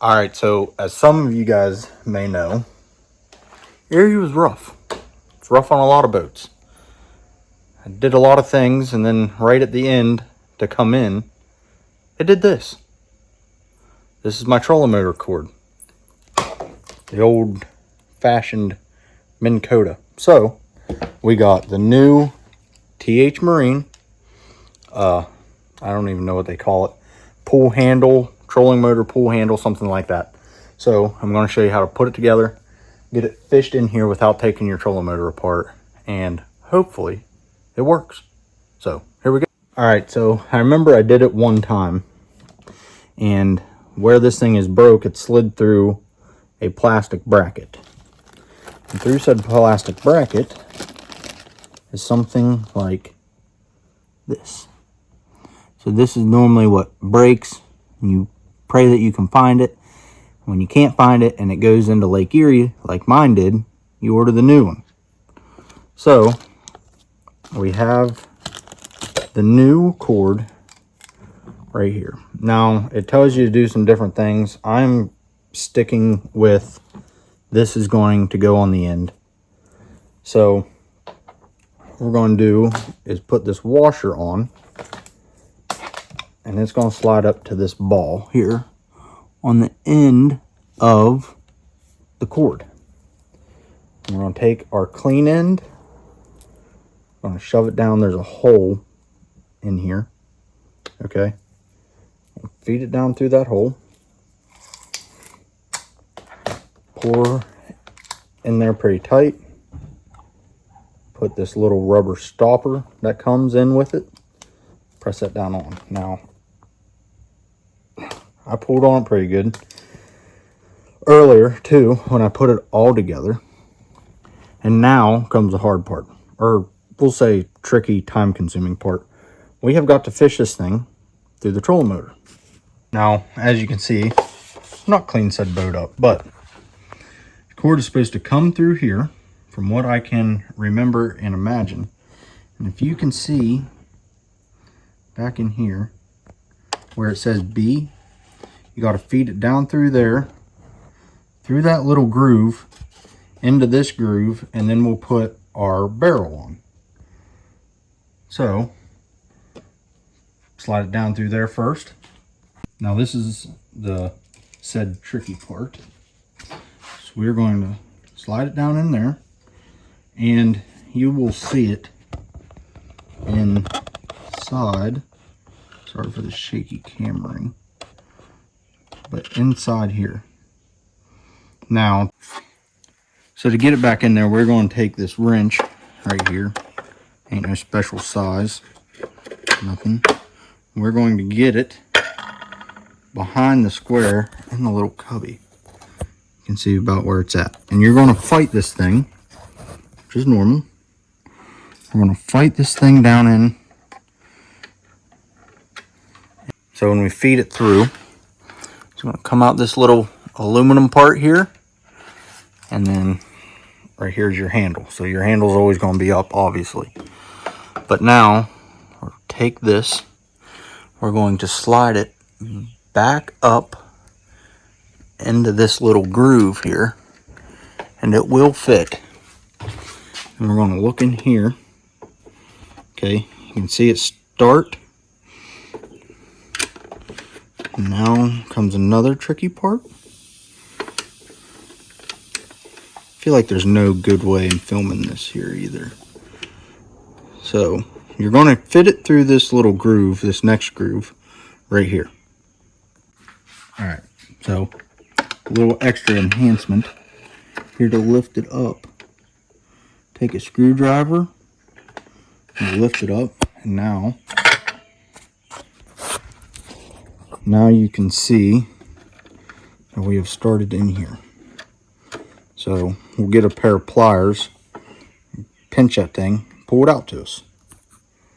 All right, so as some of you guys may know, Erie was rough. It's rough on a lot of boats. I did a lot of things, and then right at the end to come in, it did this. This is my trolling motor cord. The old-fashioned Minn Kota. So, we got the new TH Marine. I don't even know what they call it. Pull handle, trolling motor pull handle, something like that. So, I'm going to show you how to put it together, get it fished in here without taking your trolling motor apart, and hopefully it works. So, here we go. All right, so I remember I did it one time, and where this thing is broke, it slid through a plastic bracket. And through said plastic bracket is something like this. So this is normally what breaks, and you pray that you can find it. When you can't find it and it goes into Lake Erie, like mine did, you order the new one. So we have the new cord right here. Now it tells you to do some different things. I'm sticking with this is going to go on the end. So what we're going to do is put this washer on, and it's going to slide up to this ball here on the end of the cord. And we're going to take our clean end, we're going to shove it down. There's a hole in here. Okay, feed it down through that hole, pour in there pretty tight, put this little rubber stopper that comes in with it, press that down on. Now I pulled on it pretty good earlier too when I put it all together, and now comes the hard part, or we'll say tricky, time consuming part. We have got to fish this thing through the trolling motor. Now as you can see, I'm not clean said boat up, but the cord is supposed to come through here from what I can remember and imagine. And if you can see back in here where it says B, you got to feed it down through there, through that little groove, into this groove, and then we'll put our barrel on. So slide it down through there first. Now this is the said tricky part. So we're going to slide it down in there, and you will see it inside. Sorry for the shaky cameraing, but inside here. Now, so to get it back in there, we're going to take this wrench right here. Ain't no special size, nothing. We're going to get it behind the square in the little cubby. You can see about where it's at. And you're going to fight this thing, which is normal. We're going to fight this thing down in. So when we feed it through, it's going to come out this little aluminum part here, and then right here's your handle. So your handle is always going to be up, obviously. But now, we'll take this, we're going to slide it back up into this little groove here, and it will fit. And we're going to look in here. Okay, you can see it start. And now comes another tricky part. I feel like there's no good way in filming this here either. So you're going to fit it through this little groove, this next groove right here. All right, so a little extra enhancement here to lift it up. Take a screwdriver and lift it up, and now you can see that we have started in here. So we'll get a pair of pliers, pinch that thing, pull it out to us.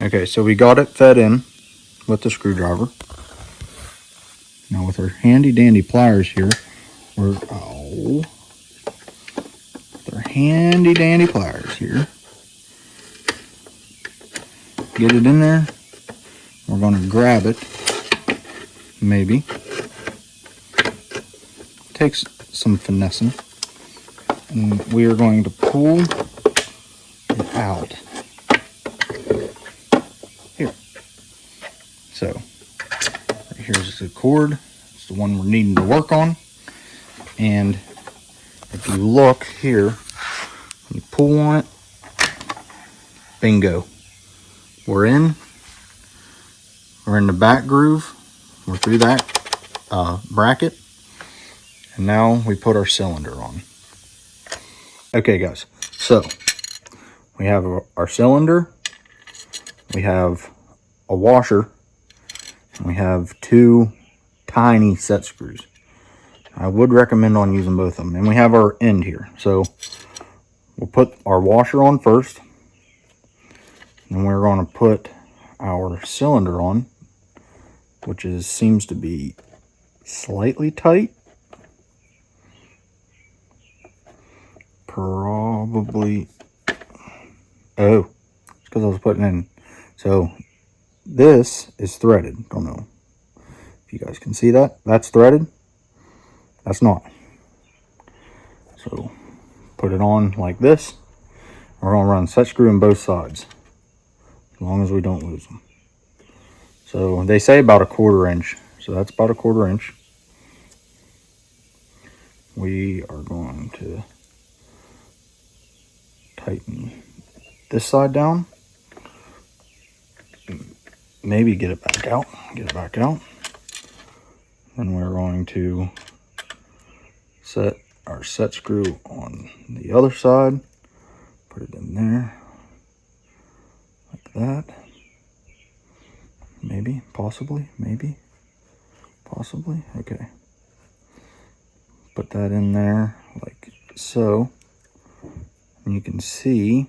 Okay, so we got it fed in with the screwdriver. Now with our handy dandy pliers here, with our handy dandy pliers here, get it in there. We're going to grab it, maybe. takes some finessing. And we are going to pull it out here. So here's the cord. It's the one we're needing to work on. And if you look here, you pull on it, bingo. We're in the back groove. We're through that bracket. And now we put our cylinder on. Okay guys, so we have our cylinder, we have a washer, and we have 2 tiny set screws. I would recommend on using both of them. And we have our end here. So we'll put our washer on first. And we're going to put our cylinder on, which seems to be slightly tight. Probably. Oh, it's because I was putting in. So this is threaded. Don't know if you guys can see that. That's threaded. That's not. So put it on like this. We're going to run set screw on both sides, as long as we don't lose them. So they say about a 1/4 inch. So that's about a 1/4 inch. We are going to tighten this side down. Maybe get it back out. Then we're going to set our set screw on the other side. Put it in there. Like that. Maybe, possibly. Okay. Put that in there like so. And you can see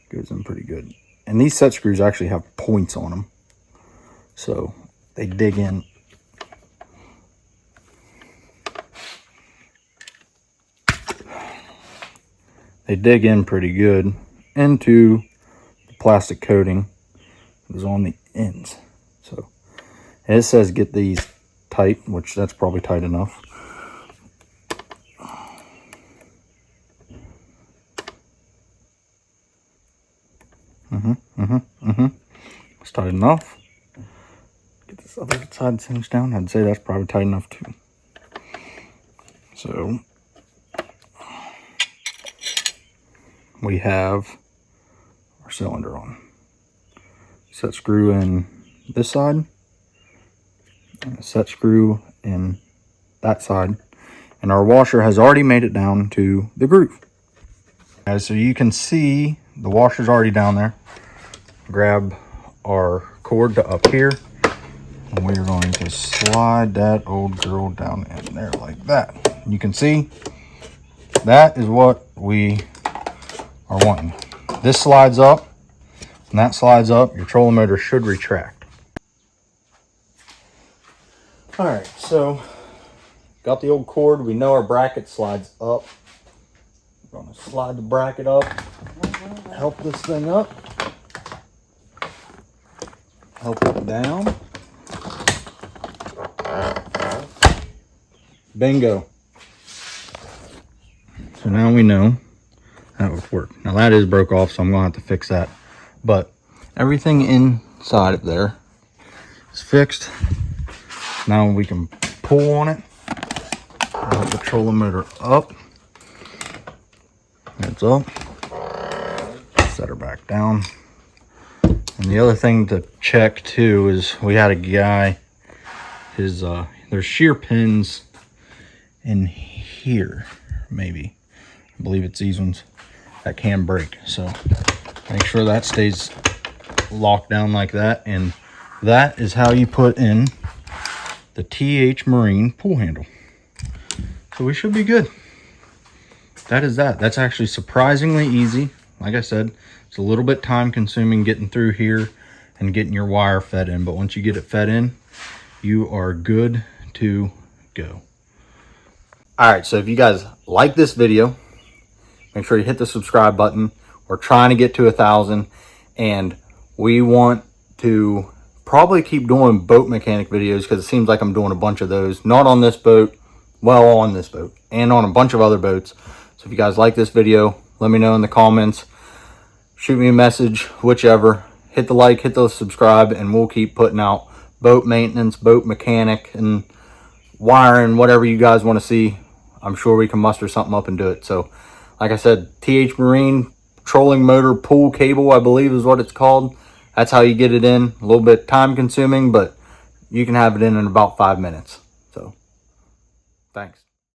it goes in pretty good. And these set screws actually have points on them, so they dig in. They dig in pretty good into the plastic coating that is on the ends. So it says get these tight, which that's probably tight enough. It's tight enough. Get this other side cinched down. I'd say that's probably tight enough too. So we have our cylinder on. Set screw in this side, and a set screw in that side, and our washer has already made it down to the groove. Guys, so you can see the washer's already down there. Grab our cord to up here, and we're going to slide that old girl down in there like that. You can see that is what we are wanting. This slides up and that slides up. Your trolling motor should retract. All right, so got the old cord. We know our bracket slides up. We're going to slide the bracket up, help this thing up, help it down. Bingo. So now we know that would work. Now that is broke off, so I'm going to have to fix that. But everything inside of there is fixed. Now we can pull on it. Help the trolling motor up. It's up. Set her back down. And the other thing to check too is we had a guy, there's shear pins in here, maybe. I believe it's these ones that can break. So make sure that stays locked down like that. And that is how you put in the TH Marine pull handle. So we should be good. That is that. That's actually surprisingly easy. Like I said, it's a little bit time consuming getting through here and getting your wire fed in. But once you get it fed in, you are good to go. All right, so if you guys like this video, make sure you hit the subscribe button. We're trying to get to 1,000, and we want to probably keep doing boat mechanic videos because it seems like I'm doing a bunch of those. Not on this boat, well, on this boat, and on a bunch of other boats. So if you guys like this video, let me know in the comments. Shoot me a message, whichever. Hit the like, hit the subscribe, and we'll keep putting out boat maintenance, boat mechanic, and wiring, whatever you guys want to see. I'm sure we can muster something up and do it. So, like I said, TH Marine trolling motor pull cable, I believe is what it's called. That's how you get it in. A little bit time consuming, but you can have it in about 5 minutes. So, thanks.